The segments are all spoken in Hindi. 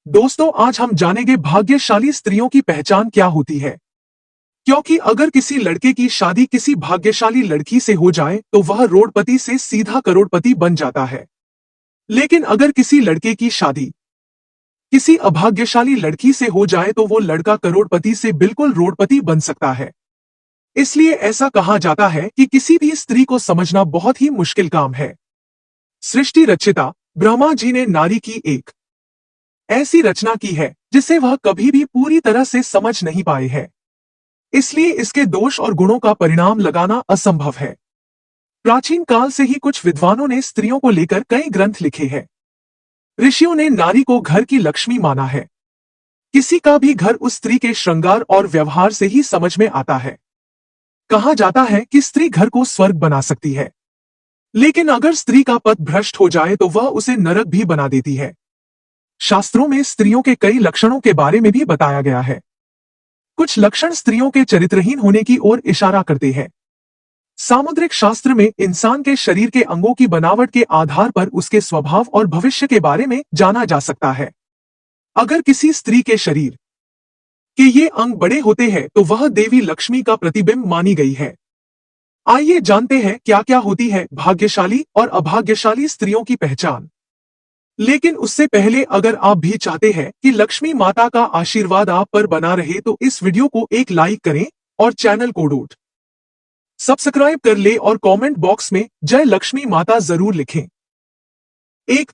दोस्तों, आज हम जानेंगे भाग्यशाली स्त्रियों की पहचान क्या होती है। क्योंकि अगर किसी लड़के की शादी किसी भाग्यशाली लड़की से हो जाए तो वह रोडपति से सीधा करोड़पति बन जाता है। लेकिन अगर किसी लड़के की शादी किसी अभाग्यशाली लड़की से हो जाए तो वो लड़का करोड़पति से बिल्कुल रोडपति बन सकता है। इसलिए ऐसा कहा जाता है कि किसी भी स्त्री को समझना बहुत ही मुश्किल काम है। सृष्टि रचिता ब्रह्मा जी ने नारी की एक ऐसी रचना की है जिसे वह कभी भी पूरी तरह से समझ नहीं पाए हैं। इसलिए इसके दोष और गुणों का परिणाम लगाना असंभव है। प्राचीन काल से ही कुछ विद्वानों ने स्त्रियों को लेकर कई ग्रंथ लिखे हैं। ऋषियों ने नारी को घर की लक्ष्मी माना है। किसी का भी घर उस स्त्री के श्रृंगार और व्यवहार से ही समझ में आता है। कहा जाता है कि स्त्री घर को स्वर्ग बना सकती है, लेकिन अगर स्त्री का पथ भ्रष्ट हो जाए तो वह उसे नरक भी बना देती है। शास्त्रों में स्त्रियों के कई लक्षणों के बारे में भी बताया गया है। कुछ लक्षण स्त्रियों के चरित्रहीन होने की ओर इशारा करते हैं। सामुद्रिक शास्त्र में इंसान के शरीर के अंगों की बनावट के आधार पर उसके स्वभाव और भविष्य के बारे में जाना जा सकता है। अगर किसी स्त्री के शरीर के ये अंग बड़े होते हैं तो वह देवी लक्ष्मी का प्रतिबिंब मानी गई है। आइए जानते हैं क्या क्या होती है भाग्यशाली और अभाग्यशाली स्त्रियों की पहचान। लेकिन उससे पहले अगर आप भी चाहते हैं कि लक्ष्मी माता का आशीर्वाद आप पर बना रहे तो इस वीडियो को एक लाइक करें और चैनल को सब्सक्राइब कर ले और कमेंट बॉक्स में जय लक्ष्मी माता जरूर लिखें।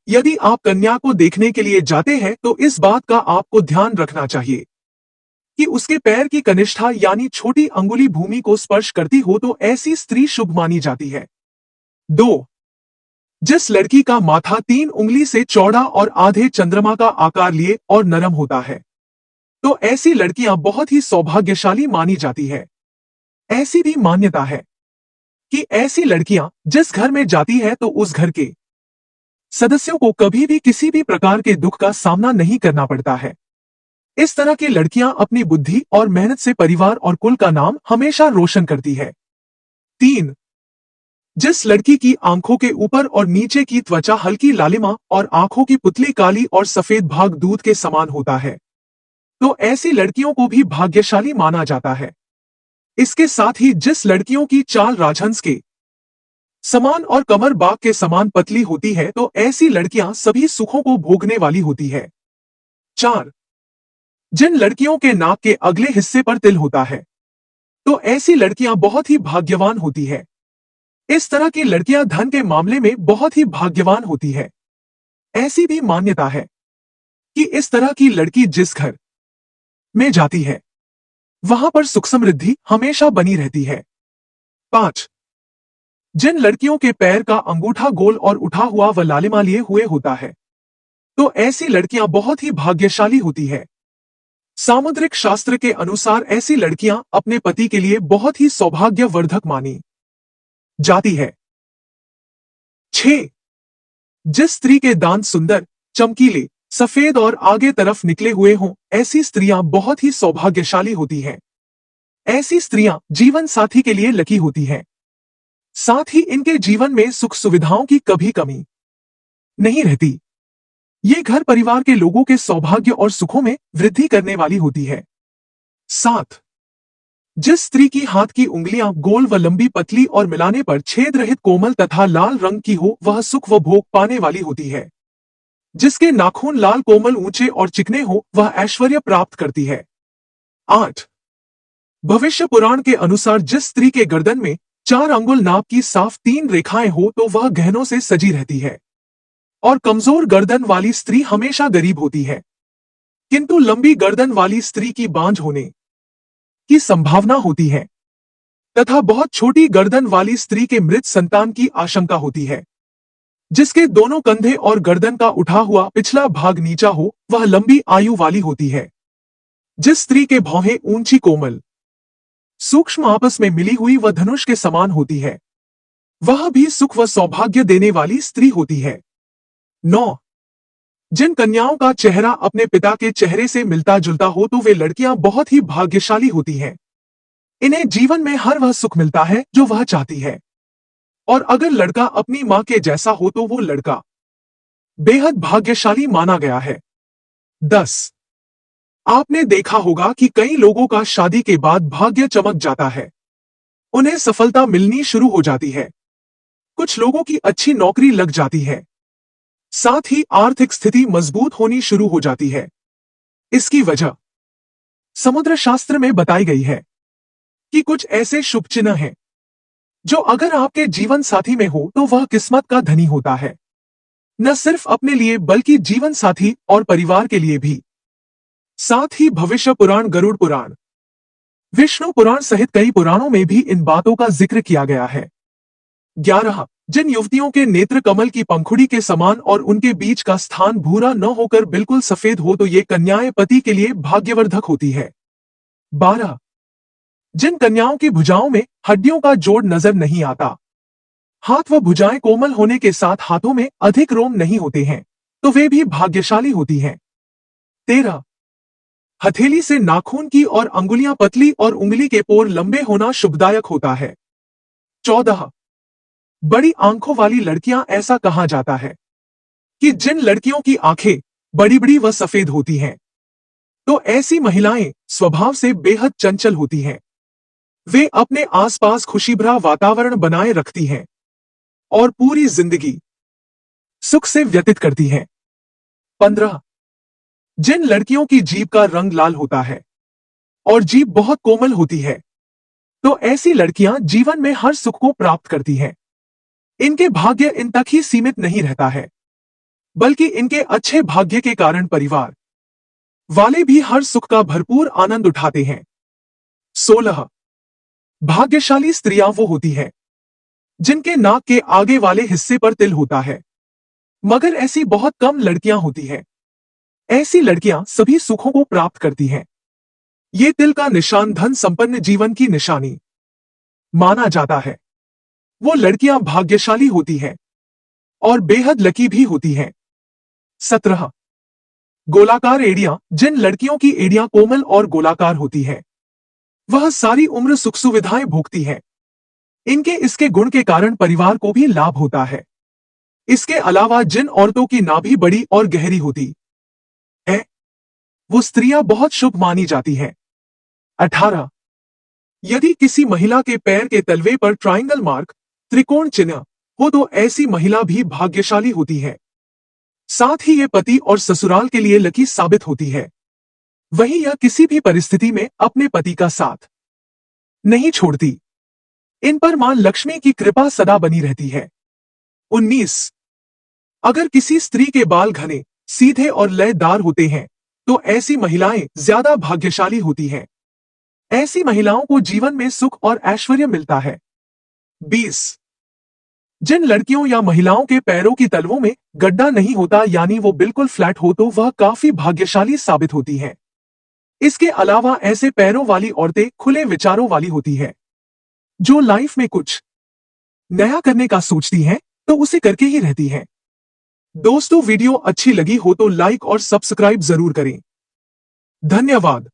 यदि आप कन्या को देखने के लिए जाते हैं तो इस बात का आपको ध्यान रखना चाहिए कि उसके पैर की कनिष्ठा यानी छोटी अंगुली भूमि को स्पर्श करती हो तो ऐसी स्त्री शुभ मानी जाती है। 2. जिस लड़की का माथा 3 उंगली से चौड़ा और आधे चंद्रमा का आकार लिए और नरम होता है तो ऐसी लड़कियां बहुत ही सौभाग्यशाली मानी जाती है। ऐसी भी मान्यता है कि ऐसी लड़कियां जिस घर में जाती है तो उस घर के सदस्यों को कभी भी किसी भी प्रकार के दुख का सामना नहीं करना पड़ता है। इस तरह की लड़कियां अपनी बुद्धि और मेहनत से परिवार और कुल का नाम हमेशा रोशन करती है। 3. जिस लड़की की आंखों के ऊपर और नीचे की त्वचा हल्की लालिमा और आंखों की पुतली काली और सफेद भाग दूध के समान होता है तो ऐसी लड़कियों को भी भाग्यशाली माना जाता है। इसके साथ ही जिस लड़कियों की चाल राजहंस के समान और कमर बाग के समान पतली होती है तो ऐसी लड़कियां सभी सुखों को भोगने वाली होती है। 4. जिन लड़कियों के नाक के अगले हिस्से पर तिल होता है तो ऐसी लड़कियां बहुत ही भाग्यवान होती है। इस तरह की लड़कियां धन के मामले में बहुत ही भाग्यवान होती है। ऐसी भी मान्यता है कि इस तरह की लड़की जिस घर में जाती है वहां पर सुख समृद्धि हमेशा बनी रहती है। 5. जिन लड़कियों के पैर का अंगूठा गोल और उठा हुआ व लालिमा लिए हुए होता है तो ऐसी लड़कियां बहुत ही भाग्यशाली होती है। सामुद्रिक शास्त्र के अनुसार ऐसी लड़कियां अपने पति के लिए बहुत ही सौभाग्यवर्धक मानी जाती है। 6. जिस स्त्री के दांत सुंदर, चमकीले, सफेद और आगे तरफ निकले हुए हों ऐसी स्त्रियां बहुत ही सौभाग्यशाली होती हैं। ऐसी स्त्रियां जीवन साथी के लिए लकी होती हैं। साथ ही इनके जीवन में सुख सुविधाओं की कभी कमी नहीं रहती। ये घर परिवार के लोगों के सौभाग्य और सुखों में वृद्धि करने वाली होती है। 7. जिस स्त्री की हाथ की उंगलियां गोल व लंबी पतली और मिलाने पर छेद रहित कोमल तथा लाल रंग की हो वह सुख व भोग पाने वाली होती है। जिसके नाखून लाल कोमल ऊंचे और चिकने हो वह ऐश्वर्य प्राप्त करती है। 8. भविष्य पुराण के अनुसार जिस स्त्री के गर्दन में 4 अंगुल नाप की साफ 3 रेखाएं हो तो वह गहनों से सजी रहती है। और कमजोर गर्दन वाली स्त्री हमेशा गरीब होती है, किंतु लंबी गर्दन वाली स्त्री की बांझ होने की संभावना होती है तथा बहुत छोटी गर्दन वाली स्त्री के मृत संतान की आशंका होती है। जिसके दोनों कंधे और गर्दन का उठा हुआ पिछला भाग नीचा हो वह लंबी आयु वाली होती है। जिस स्त्री के भौहें ऊंची कोमल सूक्ष्म आपस में मिली हुई व धनुष के समान होती है वह भी सुख व सौभाग्य देने वाली स्त्री होती है। 9. जिन कन्याओं का चेहरा अपने पिता के चेहरे से मिलता जुलता हो तो वे लड़कियां बहुत ही भाग्यशाली होती हैं। इन्हें जीवन में हर वह सुख मिलता है जो वह चाहती है। और अगर लड़का अपनी मां के जैसा हो तो वो लड़का बेहद भाग्यशाली माना गया है। 10। आपने देखा होगा कि कई लोगों का शादी के बाद भाग्य चमक जाता है। उन्हें सफलता मिलनी शुरू हो जाती है। कुछ लोगों की अच्छी नौकरी लग जाती है। साथ ही आर्थिक स्थिति मजबूत होनी शुरू हो जाती है। इसकी वजह समुद्र शास्त्र में बताई गई है कि कुछ ऐसे शुभ चिन्ह हैं जो अगर आपके जीवन साथी में हो तो वह किस्मत का धनी होता है, न सिर्फ अपने लिए बल्कि जीवन साथी और परिवार के लिए भी। साथ ही भविष्य पुराण, गरुड़ पुराण, विष्णु पुराण सहित कई पुराणों में भी इन बातों का जिक्र किया गया है। 11। जिन युवतियों के नेत्र कमल की पंखुड़ी के समान और उनके बीच का स्थान भूरा न होकर बिल्कुल सफेद हो तो ये कन्याएं पति के लिए भाग्यवर्धक होती है। 12। जिन कन्याओं की भुजाओं में हड्डियों का जोड़ नजर नहीं आता, हाथ व भुजाएं कोमल होने के साथ हाथों में अधिक रोम नहीं होते हैं, तो वे भी भाग्यशाली होती हैं। 13। हथेली से नाखून की और अंगुलियां पतली और उंगली के पोर लंबे होना शुभदायक होता है। 14। बड़ी आंखों वाली लड़कियां, ऐसा कहा जाता है कि जिन लड़कियों की आंखें बड़ी बड़ी व सफेद होती हैं, तो ऐसी महिलाएं स्वभाव से बेहद चंचल होती हैं। वे अपने आसपास खुशीभरा वातावरण बनाए रखती हैं और पूरी जिंदगी सुख से व्यतीत करती हैं। 15। जिन लड़कियों की जीभ का रंग लाल होता है और जीभ बहुत कोमल होती है, तो ऐसी लड़कियां जीवन में हर सुख को प्राप्त करती हैं। इनके भाग्य इन तक ही सीमित नहीं रहता है, बल्कि इनके अच्छे भाग्य के कारण परिवार वाले भी हर सुख का भरपूर आनंद उठाते हैं। 16। भाग्यशाली स्त्रियां वो होती हैं जिनके नाक के आगे वाले हिस्से पर तिल होता है, मगर ऐसी बहुत कम लड़कियां होती हैं। ऐसी लड़कियां सभी सुखों को प्राप्त करती हैं। ये तिल का निशान धन संपन्न जीवन की निशानी माना जाता है। वो लड़कियां भाग्यशाली होती हैं और बेहद लकी भी होती हैं। 17। गोलाकार एड़ियां, जिन लड़कियों की एड़ियां कोमल और गोलाकार होती हैं, वह सारी उम्र सुख सुविधाएं भोगती हैं। इनके इसके गुण के कारण परिवार को भी लाभ होता है। इसके अलावा जिन औरतों की नाभि बड़ी और गहरी होती है, वो स्त्रियां बहुत शुभ मानी जाती हैं। 18। यदि किसी महिला के पैर के तलवे पर ट्रायंगल मार्क, त्रिकोण चिन्ह हो तो ऐसी महिला भी भाग्यशाली होती है। साथ ही ये पति और ससुराल के लिए लकी साबित होती है। वहीं यह किसी भी परिस्थिति में अपने पति का साथ नहीं छोड़ती। इन पर मां लक्ष्मी की कृपा सदा बनी रहती है। 19। अगर किसी स्त्री के बाल घने, सीधे और लयदार होते हैं, तो ऐसी महिलाएं ज्यादा भाग्यशाली होती हैं। ऐसी महिलाओं को जीवन में सुख और ऐश्वर्य मिलता है। 20। जिन लड़कियों या महिलाओं के पैरों की तलवों में गड्ढा नहीं होता, यानी वो बिल्कुल फ्लैट हो, तो वह काफी भाग्यशाली साबित होती हैं। इसके अलावा ऐसे पैरों वाली औरतें खुले विचारों वाली होती है, जो लाइफ में कुछ नया करने का सोचती हैं तो उसे करके ही रहती हैं। दोस्तों, वीडियो अच्छी लगी हो तो लाइक और सब्सक्राइब जरूर करें। धन्यवाद।